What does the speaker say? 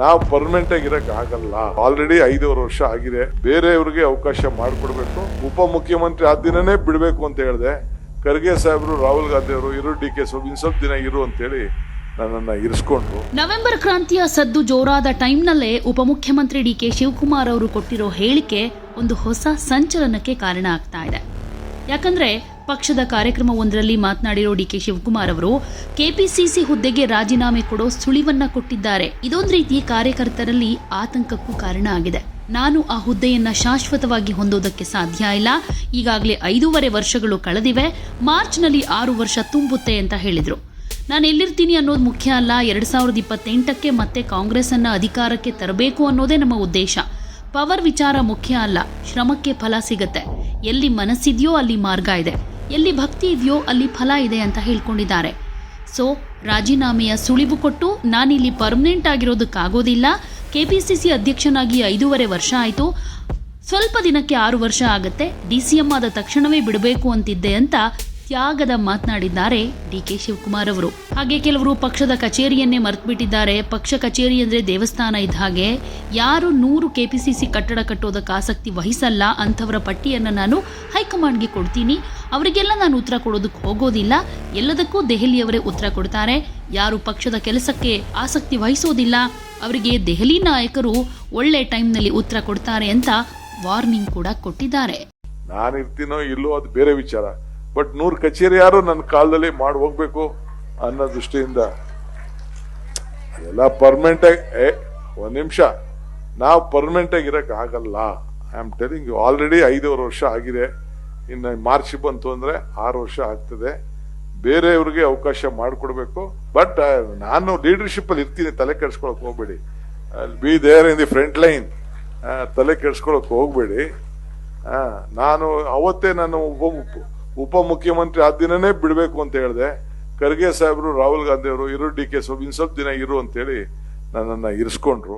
ನಾವು ಪರ್ಮನೆಂಟ್ ಆಗಿರಕ್ ಆಗಲ್ಲ. ಆಲ್ರೆಡಿ 5.5 ವರ್ಷ ಆಗಿದೆ. ಬೇರೆಯವ್ರಿಗೆ ಅವಕಾಶ ಮಾಡಿಕೊಡ್ಬೇಕು. ಉಪಮುಖ್ಯಮಂತ್ರಿ ಆ ದಿನನೇ ಬಿಡ್ಬೇಕು ಅಂತ ಹೇಳಿದೆ. ಖರ್ಗೆ ಸಾಹೇಬರು, ರಾಹುಲ್ ಗಾಂಧಿ ಅವರು ಇರು, DK ಸ್ವಲ್ಪ ದಿನ ಇರು ಅಂತೇಳಿ ನನ್ನನ್ನ ಇರಿಸ್ಕೊಂಡ್ರು. ನವೆಂಬರ್ ಕ್ರಾಂತಿಯ ಸದ್ದು ಜೋರಾದ ಟೈಮ್ನಲ್ಲೇ ಉಪಮುಖ್ಯಮಂತ್ರಿ DK ಶಿವಕುಮಾರ್ ಅವರು ಕೊಟ್ಟಿರೋ ಹೇಳಿಕೆ ಒಂದು ಹೊಸ ಸಂಚಲನಕ್ಕೆ ಕಾರಣ ಆಗ್ತಾ ಇದೆ. ಯಾಕಂದ್ರೆ ಪಕ್ಷದ ಕಾರ್ಯಕ್ರಮವೊಂದರಲ್ಲಿ ಮಾತನಾಡಿರೋ DK ಶಿವಕುಮಾರ್ ಅವರು ಕೆಪಿಸಿಸಿ ಹುದ್ದೆಗೆ ರಾಜೀನಾಮೆ ಕೊಡೋ ಸುಳಿವನ್ನ ಕೊಟ್ಟಿದ್ದಾರೆ. ಇದೊಂದು ರೀತಿ ಕಾರ್ಯಕರ್ತರಲ್ಲಿ ಆತಂಕಕ್ಕೂ ಕಾರಣ ಆಗಿದೆ. ನಾನು ಆ ಹುದ್ದೆಯನ್ನ ಶಾಶ್ವತವಾಗಿ ಹೊಂದೋದಕ್ಕೆ ಸಾಧ್ಯ ಇಲ್ಲ. ಈಗಾಗಲೇ 5.5 ವರ್ಷಗಳು ಕಳೆದಿವೆ. ಮಾರ್ಚ್ನಲ್ಲಿ 6 ವರ್ಷ ತುಂಬುತ್ತೆ ಅಂತ ಹೇಳಿದ್ರು. ನಾನು ಎಲ್ಲಿರ್ತೀನಿ ಅನ್ನೋದು ಮುಖ್ಯ ಅಲ್ಲ. 2028ಕ್ಕೆ ಮತ್ತೆ ಕಾಂಗ್ರೆಸ್ ಅನ್ನ ಅಧಿಕಾರಕ್ಕೆ ತರಬೇಕು ಅನ್ನೋದೇ ನಮ್ಮ ಉದ್ದೇಶ. ಪವರ್ ವಿಚಾರ ಮುಖ್ಯ ಅಲ್ಲ, ಶ್ರಮಕ್ಕೆ ಫಲ ಸಿಗತ್ತೆ. ಎಲ್ಲಿ ಮನಸ್ಸಿದೆಯೋ ಅಲ್ಲಿ ಮಾರ್ಗ ಇದೆ, ಎಲ್ಲಿ ಭಕ್ತಿ ಇದೆಯೋ ಅಲ್ಲಿ ಫಲ ಇದೆ ಅಂತ ಹೇಳ್ಕೊಂಡಿದ್ದಾರೆ. ಸೊ ರಾಜೀನಾಮೆಯ ಸುಳಿವು ಕೊಟ್ಟು ನಾನಿಲ್ಲಿ ಪರ್ಮನೆಂಟ್ ಆಗಿರೋದಕ್ಕಾಗೋದಿಲ್ಲ. ಕೆಪಿಸಿಸಿ ಅಧ್ಯಕ್ಷನಾಗಿ 5.5 ವರ್ಷ ಆಯಿತು. ಸ್ವಲ್ಪ ದಿನಕ್ಕೆ 6 ವರ್ಷ ಆಗತ್ತೆ. DCM ಆದ ತಕ್ಷಣವೇ ಬಿಡಬೇಕು ಅಂತಿದ್ದೆ ಅಂತ ತ್ಯಾಗದ ಮಾತನಾಡಿದ್ದಾರೆ DK ಶಿವಕುಮಾರ್ ಅವರು. ಹಾಗೆ ಕೆಲವರು ಪಕ್ಷದ ಕಚೇರಿಯನ್ನೇ ಮರೆತುಬಿಟ್ಟಿದ್ದಾರೆ. ಪಕ್ಷ ಕಚೇರಿ ಅಂದ್ರೆ ದೇವಸ್ಥಾನ ಇದ್ದ ಹಾಗೆ. ಯಾರು 100 ಕೆಪಿಸಿಸಿ ಕಟ್ಟಡ ಕಟ್ಟೋದಕ್ಕೆ ಆಸಕ್ತಿ ವಹಿಸಲ್ಲ ಅಂಥವರ ಪಟ್ಟಿಯನ್ನು ನಾನು ಹೈಕಮಾಂಡ್ಗೆ ಕೊಡ್ತೀನಿ. ಅವರಿಗೆಲ್ಲ ನಾನು ಉತ್ತರ ಕೊಡೋದಕ್ಕೆ ಹೋಗೋದಿಲ್ಲ. ಎಲ್ಲದಕ್ಕೂ ದೆಹಲಿಯವರೇ ಉತ್ತರ ಕೊಡ್ತಾರೆ. ಯಾರು ಪಕ್ಷದ ಕೆಲಸಕ್ಕೆ ಆಸಕ್ತಿ ವಹಿಸೋದಿಲ್ಲ ಅವರಿಗೆ ದೆಹಲಿ ನಾಯಕರು ಒಳ್ಳೆ ಟೈಮ್ನಲ್ಲಿ ಉತ್ತರ ಕೊಡ್ತಾರೆ ಅಂತ ವಾರ್ನಿಂಗ್ ಕೂಡ ಕೊಟ್ಟಿದ್ದಾರೆ. ನಾನಿರ್ತೀನೋ ಇಲ್ಲೋ ಅದು ಬೇರೆ ವಿಚಾರ. ಬಟ್ 100 ಕಚೇರಿ ಯಾರು ನನ್ನ ಕಾಲದಲ್ಲಿ ಮಾಡಿ ಹೋಗ್ಬೇಕು ಅನ್ನೋ ದೃಷ್ಟಿಯಿಂದ ಎಲ್ಲ ಪರ್ಮನೆಂಟ್ ಆಗಿ ಒಂದ್ ನಿಮಿಷ, ನಾವು ಪರ್ಮನೆಂಟ್ ಆಗಿರಕ್ ಆಗಲ್ಲ. I am telling you, already 5.5 ವರ್ಷ ಆಗಿದೆ. ಇನ್ನು ಮಾರ್ಚ್ ಬಂತು ಅಂದ್ರೆ 6 ವರ್ಷ ಆಗ್ತದೆ. ಬೇರೆಯವ್ರಿಗೆ ಅವಕಾಶ ಮಾಡಿಕೊಡ್ಬೇಕು. ಬಟ್ ನಾನು ಲೀಡರ್ಶಿಪ್ ಅಲ್ಲಿ ಇರ್ತೀನಿ, ತಲೆ ಕೆಡ್ಸ್ಕೊಳಕ್ ಹೋಗ್ಬೇಡಿ. Be there in the front line. ತಲೆ ಕೆಡ್ಸ್ಕೊಳಕ್ ಹೋಗ್ಬೇಡಿ. ನಾನು ಅವತ್ತೇ ನಾನು ಉಪಮುಖ್ಯಮಂತ್ರಿ ಆ ದಿನನೇ ಬಿಡ್ಬೇಕು ಅಂತ ಹೇಳಿದೆ. ಖರ್ಗೆ ಸಾಹೇಬರು, ರಾಹುಲ್ ಗಾಂಧಿ ಅವರು ಇರು, DK ಸ್ವಲ್ಪ ದಿನ ಇರು ಅಂತೇಳಿ ನನ್ನನ್ನ ಇರಿಸ್ಕೊಂಡ್ರು.